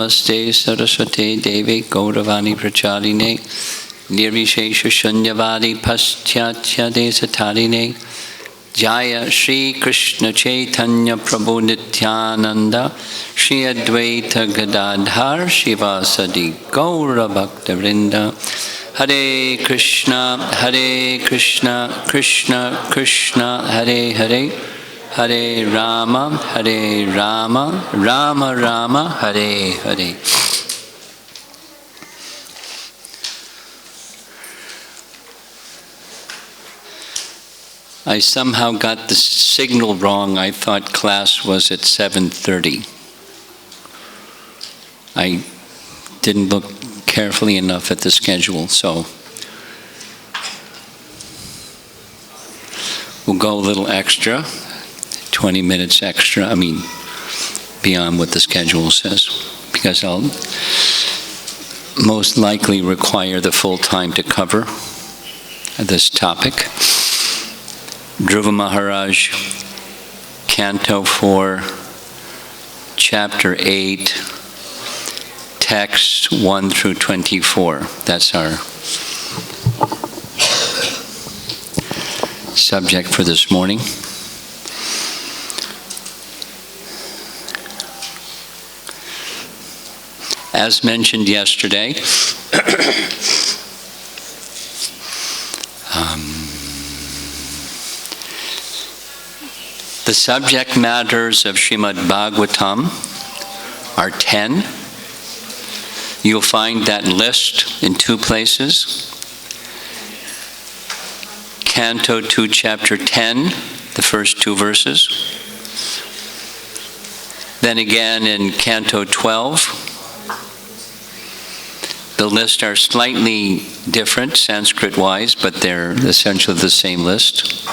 Namaste Saraswate Devi Gauravani Prachaline Nirvishesha Shunyavadi Paschatya Desatarine Jaya Shri Krishna Chaitanya Prabhu Nityananda Shri Advaita Gadadhar Shivasadi Gaura Bhakta Vrinda Hare Krishna Krishna Krishna Hare Hare Hare Rama, Rama Rama, Hare Hare. I somehow got the signal wrong. I thought class was at 7:30. I didn't look carefully enough at the schedule, so we'll go a little extra. 20 minutes extra, beyond what the schedule says, because I'll most likely require the full time to cover this topic. Dhruv Maharaj, Canto 4, Chapter 8, Texts 1 through 24. That's our subject for this morning. As mentioned yesterday, the subject matters of Srimad Bhagavatam are 10. You'll find that list in two places. Canto 2, Chapter 10, the first two verses. Then again in Canto 12, the lists are slightly different, Sanskrit-wise, but they're essentially the same list.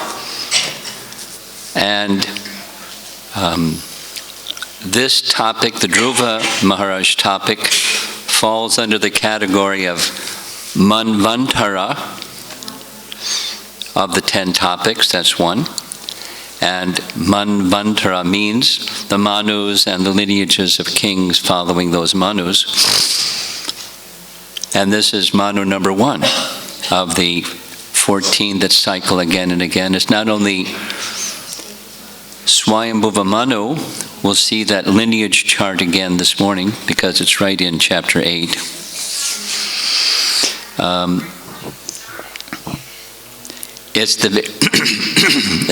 And this topic, the Dhruva Maharaj topic, falls under the category of Manvantara of the 10 topics, that's one. And Manvantara means the Manus and the lineages of kings following those Manus. And this is Manu number 1 of the 14 that cycle again and again. It's not only Swayambhuva Manu, we'll see that lineage chart again this morning because it's right in chapter 8. It's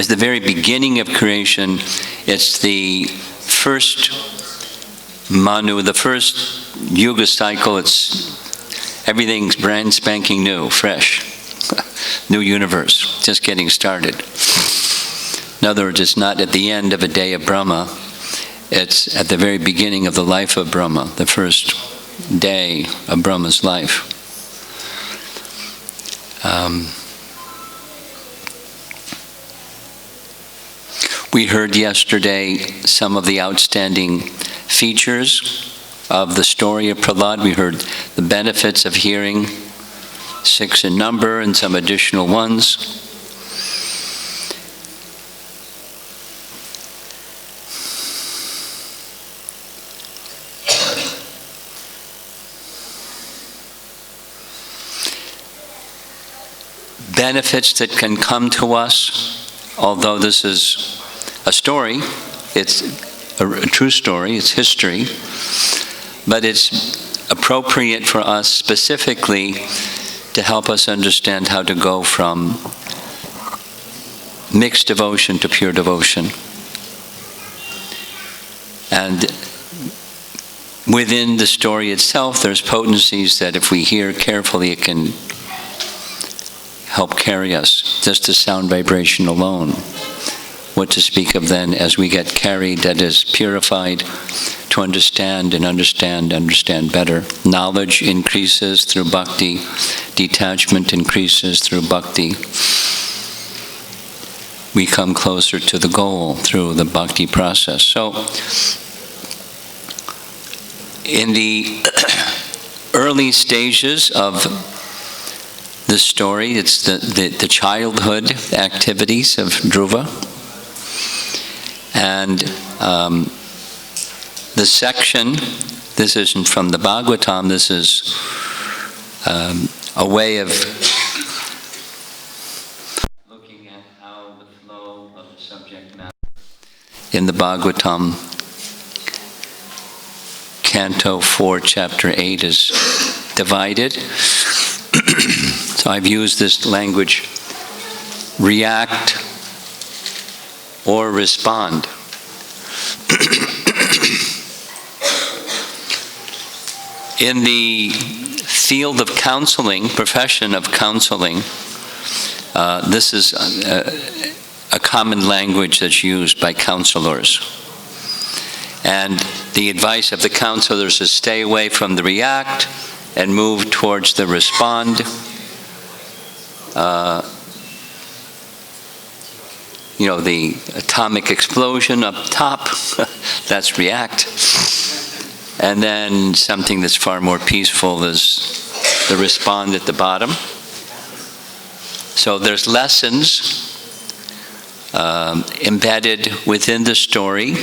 the very beginning of creation. It's the first Manu, the first Yuga cycle. Everything's brand spanking new, fresh, new universe, just getting started. In other words, it's not at the end of a day of Brahma, it's at the very beginning of the life of Brahma, the first day of Brahma's life. We heard yesterday some of the outstanding features of the story of Prahlad. We heard the benefits of hearing, 6 in number and some additional ones. Benefits that can come to us, although this is a story, it's a true story, it's history. But it's appropriate for us specifically to help us understand how to go from mixed devotion to pure devotion. And within the story itself, there's potencies that if we hear carefully, it can help carry us, just the sound vibration alone. What to speak of then as we get carried, that is purified, to understand and understand better. Knowledge increases through bhakti. Detachment increases through bhakti. We come closer to the goal through the bhakti process. So, in the early stages of the story, it's the childhood activities of Dhruva. And the section This isn't from the Bhagavatam. This is a way of looking at how the flow of the subject matter in the Bhagavatam, Canto 4, Chapter 8 is divided. So I've used this language, react or respond. In the field of counseling, profession of counseling, this is a common language that's used by counselors. And the advice of the counselors is stay away from the react and move towards the respond. The atomic explosion up top, that's react. And then something that's far more peaceful is the respond at the bottom. So there's lessons embedded within the story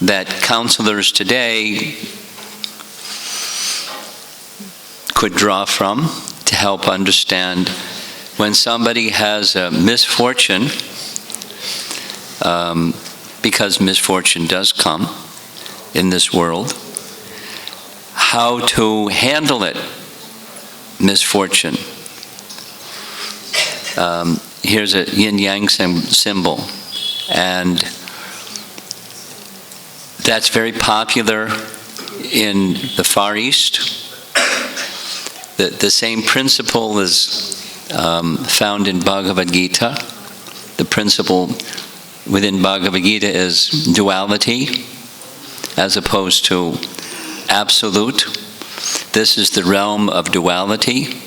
that counselors today could draw from to help understand when somebody has a misfortune, because misfortune does come in this world, how to handle it, misfortune. Here's a yin-yang symbol, and that's very popular in the Far East. The same principle is found in Bhagavad Gita. The principle within Bhagavad Gita is duality as opposed to absolute. This is the realm of duality.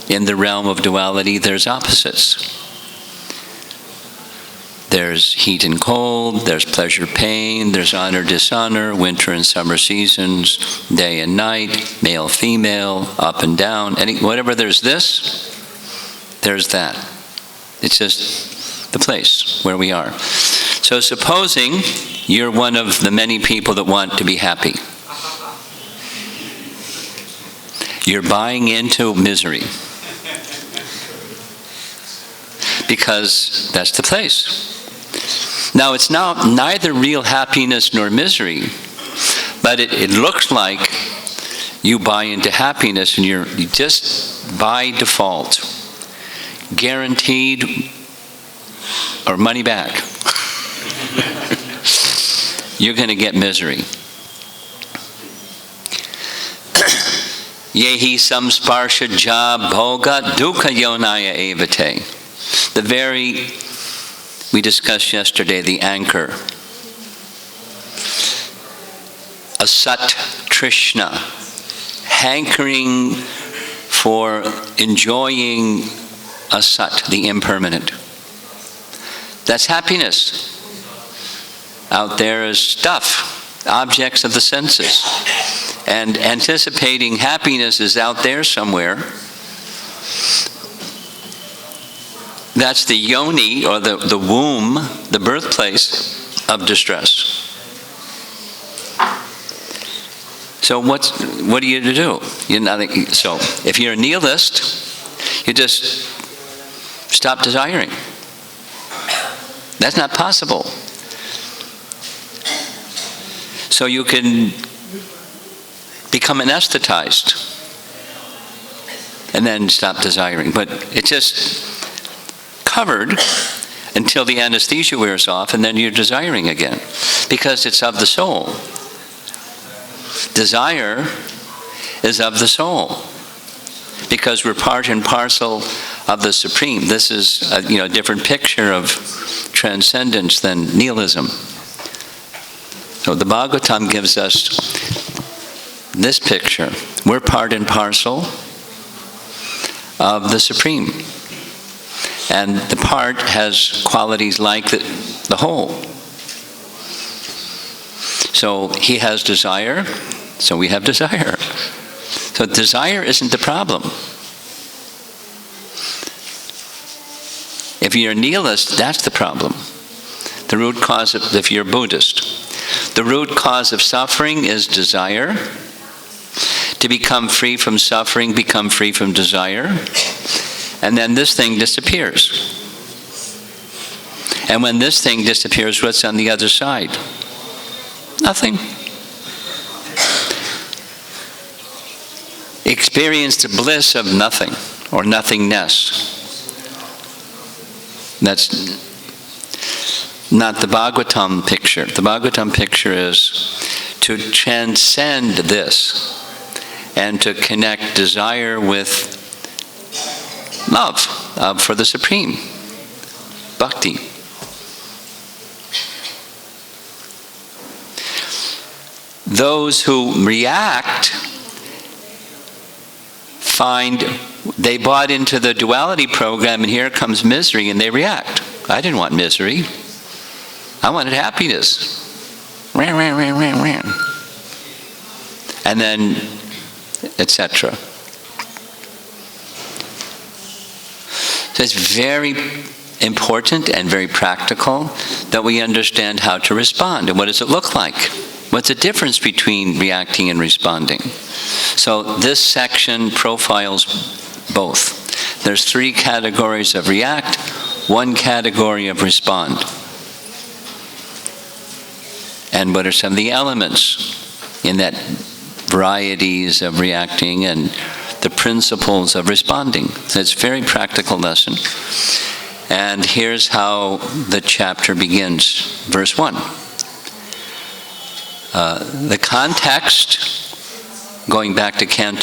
In the realm of duality, there's opposites. There's heat and cold, there's pleasure, pain, there's honor, dishonor, winter and summer seasons, day and night, male, female, up and down. Whatever there's this, there's that. It's just the place where we are. So supposing you're one of the many people that want to be happy. You're buying into misery. Because that's the place. Now, it's now neither real happiness nor misery, but it looks like you buy into happiness and you just by default guaranteed or money back. You're going to get misery. Yehi samsparsha ja bhoga dukkha yonaya evate. The very, we discussed yesterday, the anchor. Asat trishna, hankering for enjoying asat, the impermanent. That's happiness. Out there is stuff, objects of the senses. And anticipating happiness is out there somewhere. That's the yoni, or the womb, the birthplace of distress. So what are you to do? So if you're a nihilist, you just stop desiring. That's not possible. So you can become anesthetized and then stop desiring. But it's just covered until the anesthesia wears off, and then you're desiring again, because it's of the soul. Desire is of the soul, because we're part and parcel of the Supreme. This is a different picture of transcendence than nihilism. So the Bhagavatam gives us this picture. We're part and parcel of the Supreme. And the part has qualities like the whole. So he has desire, so we have desire. So desire isn't the problem. If you're a nihilist, that's the problem. The root cause of, if you're Buddhist, The root cause of suffering is desire. To become free from suffering, become free from desire. And then this thing disappears. And when this thing disappears, what's on the other side? Nothing. Experience the bliss of nothing, or nothingness. That's not the Bhagavatam picture. The Bhagavatam picture is to transcend this and to connect desire with love for the Supreme, bhakti. Those who react find they bought into the duality program, and here comes misery, and they react. I didn't want misery. I wanted happiness. Ran, ran, ran, ran, ran. And then, etc. So it's very important and very practical that we understand how to respond. And what does it look like? What's the difference between reacting and responding? So this section profiles both. There's 3 categories of react, 1 category of respond. And what are some of the elements in that varieties of reacting and the principles of responding? So it's a very practical lesson. And here's how the chapter begins. Verse 1. The context, going back to Canto